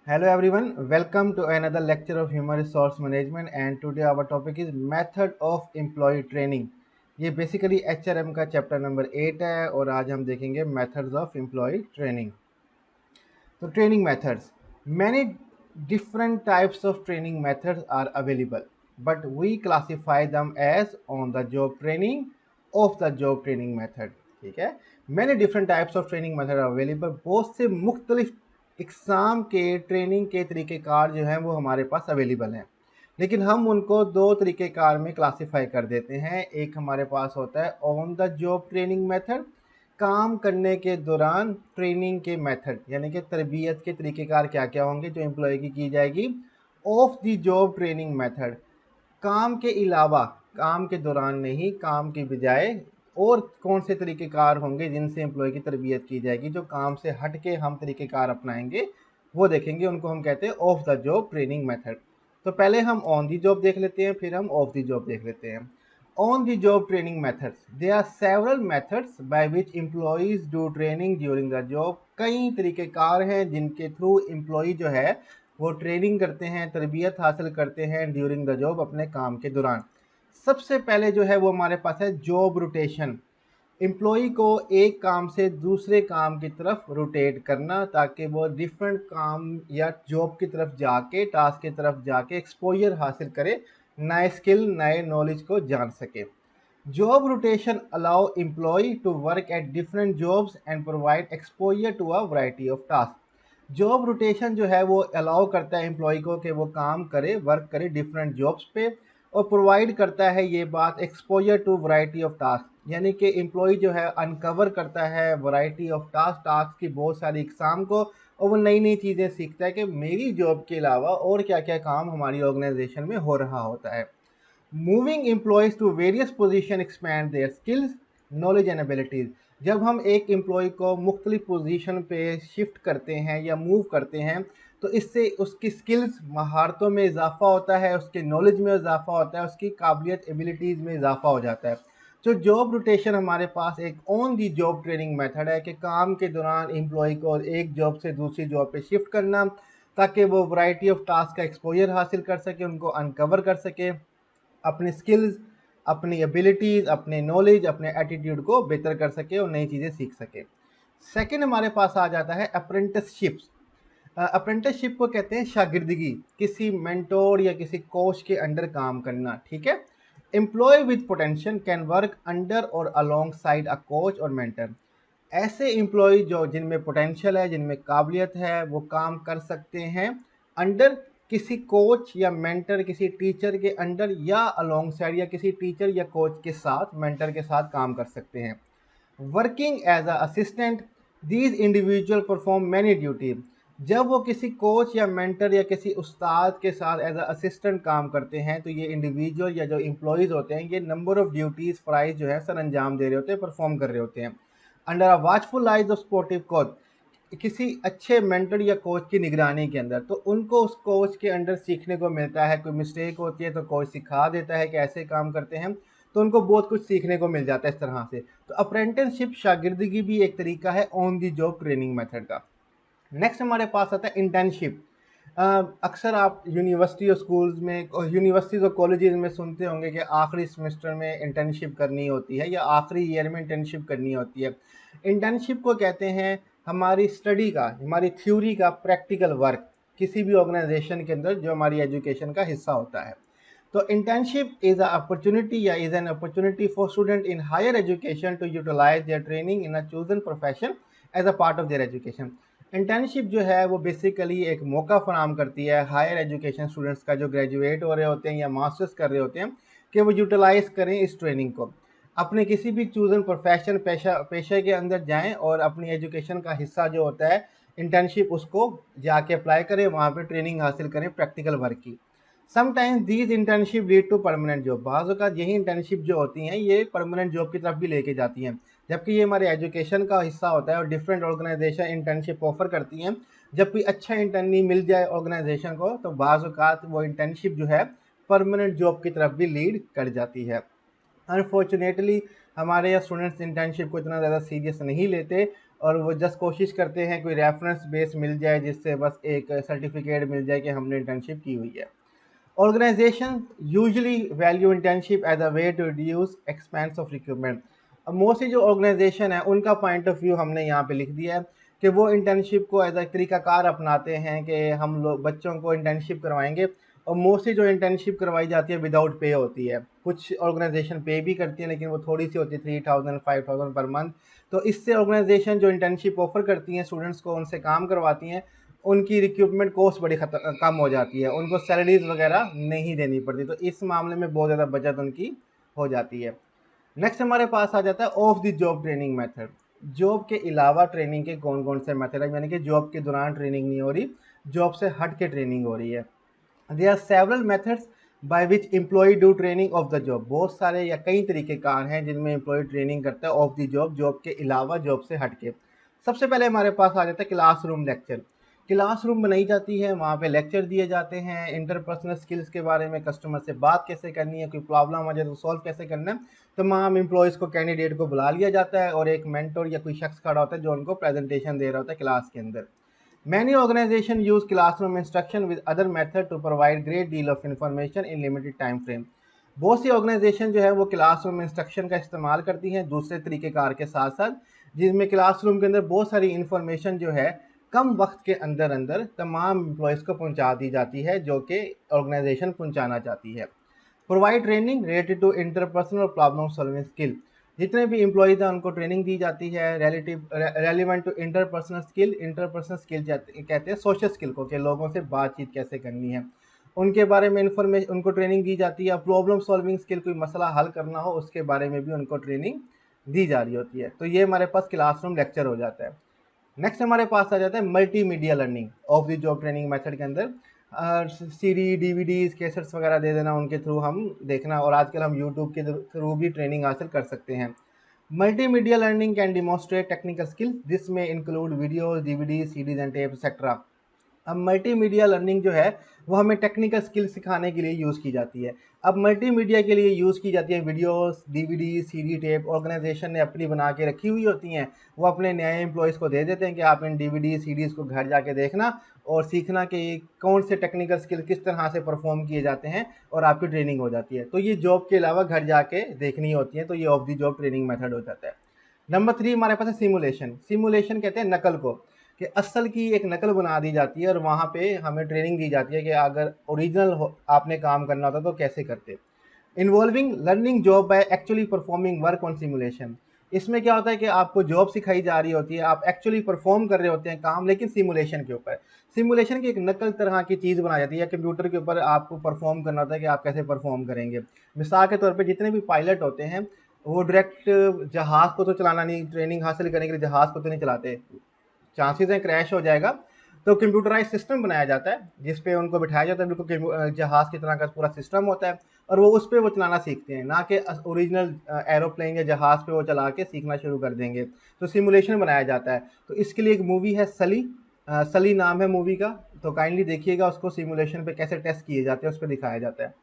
Hello everyone, welcome to another lecture of Human Resource Management and today our topic is Method of Employee Training। ये basically HRM का chapter number 8 है और आज हम देखेंगे methods of employ training. तो training methods, many different types of training methods are available but we classify them as on the job training of the job training method। ठीक है, मैंने different types of training method available, बहुत से मुख्तलिफ exam के training के तरीक़ेकार जो हैं वो हमारे पास अवेलेबल हैं, लेकिन हम उनको दो तरीक़ेकार में क्लासिफाई कर देते हैं। एक हमारे पास होता है on the job training method, काम करने के दौरान ट्रेनिंग के मेथड यानी कि तरबियत के तरीक़ेकार क्या क्या होंगे जो एम्प्लॉय की जाएगी। Of the job training method, काम के अलावा, काम के दौरान नहीं, काम के बजाय और कौन से तरीक़ेकार होंगे जिनसे एम्प्लॉय की तरबियत की जाएगी, जो काम से हट के हम तरीक़ेकार अपनाएंगे वो देखेंगे, उनको हम कहते हैं of the job training method. तो पहले हम ऑन दी जॉब देख लेते हैं, फिर हम ऑफ दी जॉब देख लेते हैं। On the job training methods, there are several methods by which employees do training during the job. कई तरीक़ेकार हैं जिनके थ्रू एम्प्लॉय जो है वो ट्रेनिंग करते हैं, तरबियत हासिल करते हैं ड्यूरिंग द जॉब, अपने काम के दौरान। सबसे पहले जो है वो हमारे पास है जॉब रोटेशन। एम्प्लॉय को एक काम से दूसरे काम की तरफ रोटेट करना ताकि वो डिफरेंट काम या जॉब की तरफ जाके, टास्क की तरफ जाके एक्सपोजर हासिल करे, नए स्किल, नए नॉलेज को जान सके। Job rotation allow employee to work at different jobs and provide exposure to a variety of task. Job rotation जो है वो अलाउ करता है एम्प्लॉय को कि वो काम करे, वर्क करे डिफरेंट जॉब्स पे, और प्रोवाइड करता है ये बात exposure to variety of task, यानी कि एम्प्लॉय जो है अनकवर करता है वैरायटी ऑफ टास्क, टास्क की बहुत सारी इकसाम को, और वो नई नई चीज़ें सीखता है कि मेरी जॉब के अलावा और क्या क्या काम हमारी ऑर्गेनाइजेशन में हो रहा होता है। Moving employees to various position expand their skills, knowledge and abilities. जब हम एक एम्प्लॉय को मुख्तलिफ पोजीशन पे शिफ्ट करते हैं या मूव करते हैं तो इससे उसकी स्किल्स, महारतों में इजाफा होता है, उसके नॉलेज में इजाफा होता है, उसकी काबिलियत, एबिलिटीज़ में इजाफा हो जाता है। तो जॉब रोटेशन हमारे पास एक on the job training method है कि काम के दौरान एम्प्लॉय को एक जॉब से दूसरी जॉब पे शिफ्ट करना ताकि वो वैरायटी ऑफ टास्क का एक्सपोजर हासिल कर सके, उनको अनकवर कर सके, अपनी स्किल्स, अपनी एबिलिटीज़, अपने नॉलेज, अपने एटीट्यूड को बेहतर कर सके और नई चीज़ें सीख सके। सेकंड हमारे पास आ जाता है अप्रेंटिसशिप्स। अप्रेंटिसशिप को कहते हैं शागिर्दगी, किसी मेंटोर या किसी कोच के अंडर काम करना। ठीक है, employee with potential can work under or alongside a coach or mentor. ऐसे एम्प्लॉय जो जिनमें पोटेंशियल है, जिनमें काबिलियत है, वो काम कर सकते हैं अंडर किसी कोच या मेंटर, किसी टीचर के अंडर, या अलोंग साइड या किसी टीचर या कोच के साथ, मेंटर के साथ काम कर सकते हैं। Working as a assistant, these individual perform many duties. जब वो किसी कोच या मेंटर या किसी उस्ताद के साथ एज अ असिस्टेंट काम करते हैं तो ये इंडिविजुअल या जो एम्प्लॉयज़ होते हैं ये नंबर ऑफ ड्यूटीज़, फ़राइज़ जो है सर अंजाम दे रहे होते हैं, परफॉर्म कर रहे होते हैं under a watchful eyes of sportive coach, किसी अच्छे मेंटर या कोच की निगरानी के अंदर। तो उनको उस कोच के अंडर सीखने को मिलता है, कोई मिस्टेक होती है तो कोच सिखा देता है कि ऐसे काम करते हैं, तो उनको बहुत कुछ सीखने को मिल जाता है इस तरह से। तो अप्रेंटिसशिप शागिर्दगी भी एक तरीका है on the job training method का। नेक्स्ट हमारे पास आता है इंटर्नशिप। अक्सर आप यूनिवर्सिटी और स्कूल्स में, यूनिवर्सिटीज़ और कॉलेजेस में सुनते होंगे कि आखिरी सेमेस्टर में इंटर्नशिप करनी होती है या आखिरी ईयर में इंटर्नशिप करनी होती है। इंटर्नशिप को कहते हैं हमारी स्टडी का, हमारी थ्योरी का प्रैक्टिकल वर्क किसी भी ऑर्गेनाइजेशन के अंदर जो हमारी एजुकेशन का हिस्सा होता है। तो इंटर्नशिप इज़ अ अपॉर्चुनिटी या is an opportunity for student in higher education to utilize their training in a chosen profession as a part of their education. Internship जो है वो बेसिकली एक मौका फराम करती है हायर एजुकेशन स्टूडेंट्स का, जो ग्रेजुएट हो रहे होते हैं या मास्टर्स कर रहे होते हैं, कि वो यूटिलाइज़ करें इस ट्रेनिंग को, अपने किसी भी चूजन प्रोफेशन, पेशे के अंदर जाएं और अपनी एजुकेशन का हिस्सा जो होता है इंटर्नशिप, उसको जाके अप्लाई करें, वहाँ पे ट्रेनिंग हासिल करें प्रैक्टिकल वर्क की। Sometimes these internship lead to permanent job. बाज़ औक़ात यही इंटर्नशिप जो होती हैं ये परमानेंट जॉब की तरफ भी लेके जाती हैं, जबकि ये हमारे एजुकेशन का हिस्सा होता है और डिफरेंट ऑर्गेनाइजेशन इंटर्नशिप ऑफर करती हैं। जब कोई अच्छा इंटर्नी मिल जाए ऑर्गेनाइजेशन को तो बाज़ औक़ात वो इंटर्नशिप जो है परमानेंट जॉब की तरफ भी लीड कर जाती है। अनफॉर्चुनेटली हमारे यहाँ स्टूडेंट्स इंटर्नशिप को इतना ज़्यादा सीरियस नहीं लेते और वो जस्ट कोशिश करते हैं कोई रेफरेंस बेस मिल जाए जिससे बस एक सर्टिफिकेट मिल जाए कि हमने इंटर्नशिप की हुई है। Organizations usually value internship as a way to reduce expense of recruitment। अब मोस्टली जो ऑर्गेनाइजेशन है उनका पॉइंट ऑफ व्यू हमने यहाँ पे लिख दिया है कि वो इंटर्नशिप को एज अ तरीकाकार अपनाते हैं कि हम लोग बच्चों को इंटर्नशिप करवाएंगे। और मोस्टली जो इंटर्नशिप करवाई जाती है विदाउट पे होती है, कुछ ऑर्गेनाइजेशन पे भी करती है लेकिन वो थोड़ी सी होती है, 3000 5000 पर मंथ। तो इससे ऑर्गेनाइजेशन जो इंटर्नशिप ऑफर करती हैं स्टूडेंट्स को, उनसे काम करवाती हैं, उनकी रिक्रूटमेंट कॉस्ट बड़ी कम हो जाती है, उनको सैलरीज वगैरह नहीं देनी पड़ती, तो इस मामले में बहुत ज़्यादा बचत उनकी हो जाती है। नेक्स्ट हमारे पास आ जाता है of the job training method. Job के अलावा ट्रेनिंग के कौन कौन से मेथड है, यानी कि जॉब के दौरान ट्रेनिंग नहीं हो रही, जॉब से हट के ट्रेनिंग हो रही है। There are several methods by which employee do training of the job. बहुत सारे या कई तरीके कार हैं जिनमें एम्प्लॉय ट्रेनिंग करता है ऑफ द जॉब, जॉब के अलावा, जॉब से हट के। सबसे पहले हमारे पास आ जाता है क्लासरूम लेक्चर। क्लासरूम बनाई जाती है, वहाँ पे लेक्चर दिए जाते हैं इंटरपर्सनल स्किल्स के बारे में, कस्टमर से बात कैसे करनी है, कोई प्रॉब्लम आ जाए तो सॉल्व कैसे करना है। तमाम एम्प्लॉयज़ को, कैंडिडेट को बुला लिया जाता है और एक मेंटर या कोई शख्स खड़ा होता है जो उनको प्रेजेंटेशन दे रहा होता है क्लास के अंदर। Many organizations use classroom instruction with other method to provide great deal of information in limited time frame। बहुत सी ऑर्गेनाइजेशन जो है वो क्लासरूम इंस्ट्रक्शन का इस्तेमाल करती हैं दूसरे तरीक़ेकार के साथ साथ, जिसमें क्लासरूम के अंदर बहुत सारी इंफॉर्मेशन जो है कम वक्त के अंदर अंदर तमाम एम्प्लॉयज़ को पहुंचा दी जाती है जो कि ऑर्गेनाइजेशन पहुंचाना चाहती है। Provide training related to interpersonal problem solving skill. जितने भी एम्प्लॉयज़ हैं उनको ट्रेनिंग दी जाती है relevant to interpersonal skill. Interpersonal skill कहते हैं सोशल स्किल को, कि लोगों से बातचीत कैसे करनी है, उनके बारे में इंफॉर्मेशन, उनको ट्रेनिंग दी जाती है। प्रॉब्लम सॉल्विंग स्किल, कोई मसला हल करना हो उसके बारे में भी उनको ट्रेनिंग दी जा रही होती है। तो ये हमारे पास क्लासरूम लेक्चर हो जाता है। नेक्स्ट हमारे पास आ जाता है multimedia learning of the job training method के अंदर। सीडी, डीवीडीज, कैसेट्स वगैरह दे देना, उनके थ्रू हम देखना, और आजकल हम यूट्यूब के थ्रू भी ट्रेनिंग हासिल कर सकते हैं। Multimedia learning can demonstrate technical skills, this में include videos, DVD, CDs and tape etcetera. अब मल्टीमीडिया लर्निंग जो है वो हमें टेक्निकल स्किल सिखाने के लिए यूज़ की जाती है। अब मल्टीमीडिया के लिए यूज़ की जाती है videos, DVD, CD, tape, organization ने अपनी बना के रखी हुई होती हैं। वो अपने नए एम्प्लॉयज़ को दे देते हैं कि आप इन डीवीडी, सीडीज़ को घर जाके देखना और सीखना कि कौन से टेक्निकल स्किल किस तरह से परफॉर्म किए जाते हैं, और आपकी ट्रेनिंग हो जाती है। तो ये जॉब के अलावा घर जाके देखनी होती है, तो ये of the job training method हो जाता है। नंबर 3 हमारे पास है सिमुलेशन। सिमुलेशन कहते हैं नकल को, कि असल की एक नकल बना दी जाती है और वहाँ पे हमें ट्रेनिंग दी जाती है कि अगर ओरिजिनल आपने काम करना होता तो कैसे करते। Involving learning job by actually performing work on simulation. इसमें क्या होता है कि आपको जॉब सिखाई जा रही होती है, आप एक्चुअली परफॉर्म कर रहे होते हैं काम, लेकिन सिमुलेशन के ऊपर। सिमुलेशन की एक नकल तरह की चीज़ बनाई जाती है, कंप्यूटर के ऊपर आपको परफॉर्म करना होता है कि आप कैसे परफॉर्म करेंगे। मिसाल के तौर पर जितने भी पायलट होते हैं वो डायरेक्ट जहाज़ को तो चलाना नहीं, ट्रेनिंग हासिल करने के लिए जहाज़ को तो नहीं चलाते, चांसेस हैं क्रैश हो जाएगा। तो कंप्यूटराइज सिस्टम बनाया जाता है जिस पे उनको बिठाया जाता है, बिल्कुल जहाज़ की तरह का पूरा सिस्टम होता है, और वो उस पर वो चलाना सीखते हैं, ना कि ओरिजिनल एरोप्लेन या जहाज़ पे वो चला के सीखना शुरू कर देंगे। तो सिमुलेशन बनाया जाता है। तो इसके लिए एक मूवी है सली, सली नाम है मूवी का, तो काइंडली देखिएगा उसको, सिमुलेशन पे कैसे टेस्ट किए जाते हैं उस पर दिखाया जाता है।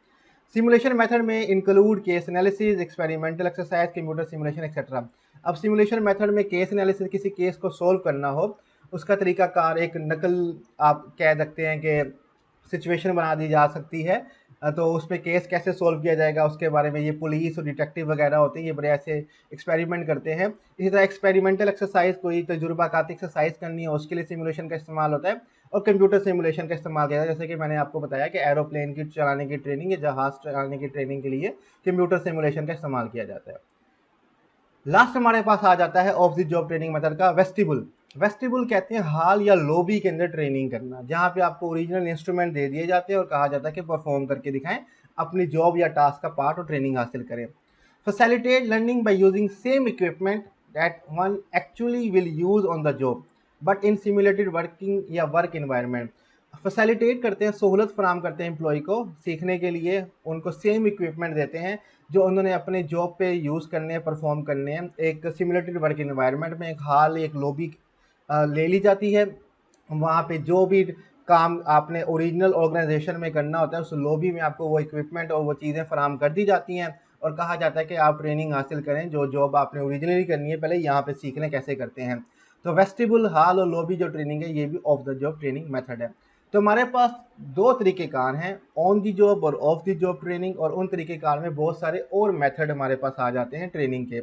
सिमुलेशन मेथड में include case analysis, experimental exercise, computer simulation etcetera. अब सिमुलेशन मेथड में केस एनालिसिस, किसी केस को सोल्व करना हो उसका तरीकाकार, एक नकल आप कह सकते हैं कि सिचुएशन बना दी जा सकती है। तो उसमें केस कैसे सोल्व किया जाएगा उसके बारे में ये पुलिस और डिटेक्टिव वगैरह होते हैं, ये बड़े ऐसे एक्सपेरिमेंट करते हैं। इसी तरह एक्सपेरिमेंटल एक्सरसाइज, कोई तजुर्बाकाती एक्सरसाइज करनी है उसके लिए सिमुलेशन का इस्तेमाल होता है, और कंप्यूटर सिमुलेशन का इस्तेमाल किया जाता है। जैसे कि मैंने आपको बताया कि एरोप्लेन की चलाने की ट्रेनिंग या जहाज़ चलाने की ट्रेनिंग के लिए कंप्यूटर सिमुलेशन का इस्तेमाल किया जाता है। लास्ट हमारे पास आ जाता है of the job training method का वेस्टिबुल। वेस्टिबुल कहते हैं हॉल या लॉबी के अंदर ट्रेनिंग करना, जहाँ पे आपको ओरिजिनल इंस्ट्रूमेंट दे दिए जाते हैं और कहा जाता है कि परफॉर्म करके दिखाएं अपनी जॉब या टास्क का पार्ट और ट्रेनिंग हासिल करें। Facilitate learning by using same equipment that one actually will use on the job but in simulated working या वर्क इन्वायरमेंट। फैसिलिटेट करते हैं, सहूलत फराम करते हैं एम्प्लॉय को सीखने के लिए, उनको सेम इक्विपमेंट देते हैं जो उन्होंने अपने जॉब पे यूज़ करने हैं, परफॉर्म करने हैं। एक सिमुलेटेड वर्क इन्वायरमेंट में एक हॉल, एक लॉबी ले ली जाती है, वहाँ पे जो भी काम आपने ओरिजिनल ऑर्गेनाइजेशन में करना होता है उस लॉबी में आपको वो इक्विपमेंट और वो चीज़ें फराम कर दी जाती हैं, और कहा जाता है कि आप ट्रेनिंग हासिल करें, जो जॉब आपने ओरिजिनली करनी है पहले यहाँ पे सीख लें कैसे करते हैं। तो वेस्टिबुल, हॉल और लॉबी जो ट्रेनिंग है ये भी of the job training method है। तो हमारे पास दो तरीक़ेकार हैं, ऑन दी जॉब और ऑफ दी जॉब ट्रेनिंग, और उन तरीक़ेकार में बहुत सारे और मेथड हमारे पास आ जाते हैं ट्रेनिंग के।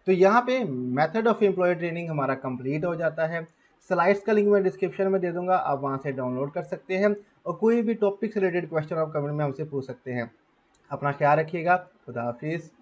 तो यहाँ पे मेथड ऑफ एम्प्लॉय ट्रेनिंग हमारा कंप्लीट हो जाता है। स्लाइड्स का लिंक मैं डिस्क्रिप्शन में दे दूंगा, आप वहाँ से डाउनलोड कर सकते हैं, और कोई भी टॉपिक से रिलेटेड क्वेश्चन आप कमेंट में हमसे पूछ सकते हैं। अपना ख्याल रखिएगा। खुदा हाफिज़।